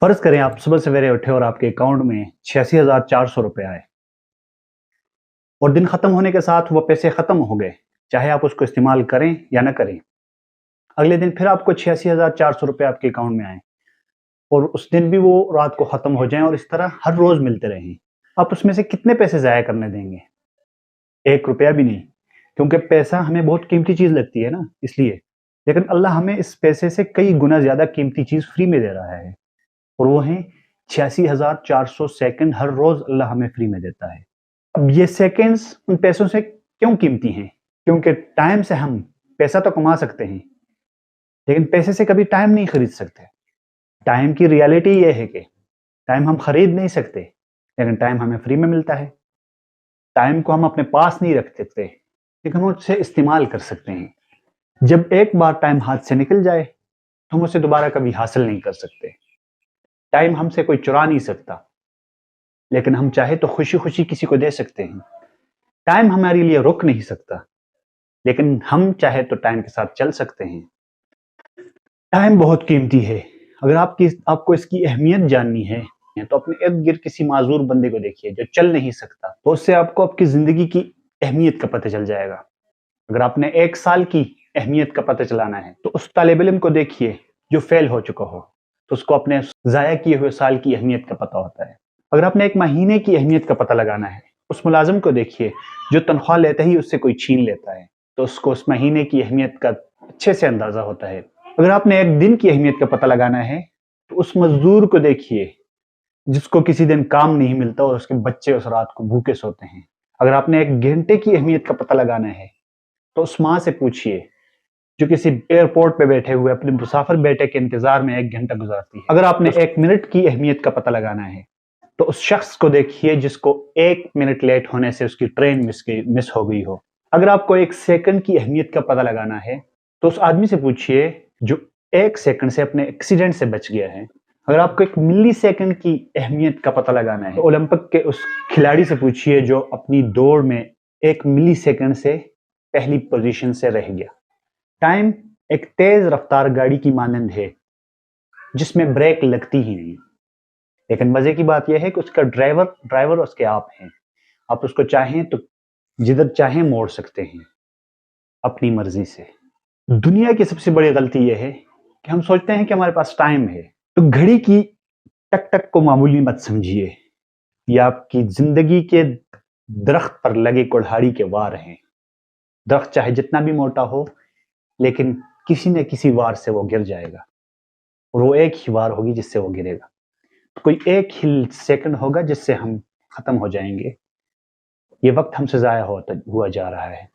فرض کریں آپ صبح سویرے اٹھے اور آپ کے اکاؤنٹ میں 86,400 روپے آئے اور دن ختم ہونے کے ساتھ وہ پیسے ختم ہو گئے، چاہے آپ اس کو استعمال کریں یا نہ کریں۔ اگلے دن پھر آپ کو 86,400 روپے آپ کے اکاؤنٹ میں آئیں اور اس دن بھی وہ رات کو ختم ہو جائیں اور اس طرح ہر روز ملتے رہیں، آپ اس میں سے کتنے پیسے ضائع کرنے دیں گے؟ 1 روپیہ بھی نہیں، کیونکہ پیسہ ہمیں بہت قیمتی چیز لگتی ہے نا، اس لیے۔ لیکن اللہ ہمیں اس پیسے سے کئی گنا زیادہ قیمتی چیز فری میں دے رہا ہے، اور وہ ہیں 86,400 سیکنڈ ہر روز اللہ ہمیں فری میں دیتا ہے۔ اب یہ سیکنڈز ان پیسوں سے کیوں قیمتی ہیں؟ کیونکہ ٹائم سے ہم پیسہ تو کما سکتے ہیں، لیکن پیسے سے کبھی ٹائم نہیں خرید سکتے۔ ٹائم کی ریالٹی یہ ہے کہ ٹائم ہم خرید نہیں سکتے، لیکن ٹائم ہمیں فری میں ملتا ہے۔ ٹائم کو ہم اپنے پاس نہیں رکھ سکتے، لیکن ہم اسے استعمال کر سکتے ہیں۔ جب ایک بار ٹائم ہاتھ سے نکل جائے تو ہم اسے دوبارہ کبھی حاصل نہیں کر سکتے۔ ٹائم ہم سے کوئی چرا نہیں سکتا، لیکن ہم چاہے تو خوشی خوشی کسی کو دے سکتے ہیں۔ ٹائم ہمارے لیے رک نہیں سکتا، لیکن ہم چاہے تو ٹائم کے ساتھ چل سکتے ہیں۔ ٹائم بہت قیمتی ہے۔ اگر آپ کو اس کی اہمیت جاننی ہے تو اپنے ارد گرد کسی معذور بندے کو دیکھیے جو چل نہیں سکتا، تو اس سے آپ کو آپ کی زندگی کی اہمیت کا پتہ چل جائے گا۔ اگر آپ نے 1 سال کی اہمیت کا پتہ چلانا ہے تو اس طالب علم کو دیکھیے جو فیل ہو چکا ہو، تو اس کو اپنے ضائع کیے ہوئے سال کی اہمیت کا پتہ ہوتا ہے۔ اگر آپ نے 1 مہینے کی اہمیت کا پتہ لگانا ہے، اس ملازم کو دیکھیے جو تنخواہ لیتے ہی اس سے کوئی چھین لیتا ہے، تو اس کو اس مہینے کی اہمیت کا اچھے سے اندازہ ہوتا ہے۔ اگر آپ نے 1 دن کی اہمیت کا پتہ لگانا ہے تو اس مزدور کو دیکھیے جس کو کسی دن کام نہیں ملتا اور اس کے بچے اس رات کو بھوکے سوتے ہیں۔ اگر آپ نے 1 گھنٹے کی اہمیت کا پتہ لگانا ہے تو اس ماں سے پوچھئے جو کسی ایئرپورٹ پہ بیٹھے ہوئے اپنے مسافر بیٹے کے انتظار میں 1 گھنٹہ گزارتی ہے۔ اگر آپ نے 1 منٹ کی اہمیت کا پتہ لگانا ہے تو اس شخص کو دیکھیے جس کو 1 منٹ لیٹ ہونے سے اس کی ٹرین مس ہو گئی ہو۔ اگر آپ کو 1 سیکنڈ کی اہمیت کا پتہ لگانا ہے تو اس آدمی سے پوچھئے جو 1 سیکنڈ سے اپنے ایکسیڈنٹ سے بچ گیا ہے۔ اگر آپ کو 1 ملی سیکنڈ کی اہمیت کا پتہ لگانا ہے تو اولمپک کے اس کھلاڑی سے پوچھئے جو اپنی دوڑ میں 1 ملی سیکنڈ سے پہلی پوزیشن سے رہ گیا۔ ٹائم ایک تیز رفتار گاڑی کی مانند ہے جس میں بریک لگتی ہی نہیں، لیکن مزے کی بات یہ ہے کہ اس کا ڈرائیور اس کے آپ ہیں۔ آپ اس کو چاہیں تو جدھر چاہیں موڑ سکتے ہیں اپنی مرضی سے۔ دنیا کی سب سے بڑی غلطی یہ ہے کہ ہم سوچتے ہیں کہ ہمارے پاس ٹائم ہے، تو گھڑی کی ٹک ٹک کو معمولی مت سمجھیے، یہ آپ کی زندگی کے درخت پر لگے کڑہاڑی کے وار ہیں۔ درخت چاہے جتنا بھی موٹا ہو، لیکن کسی نہ کسی وار سے وہ گر جائے گا، اور وہ ایک ہی وار ہوگی جس سے وہ گرے گا۔ تو کوئی 1 ہی سیکنڈ ہوگا جس سے ہم ختم ہو جائیں گے۔ یہ وقت ہم سے ضائع ہوا جا رہا ہے۔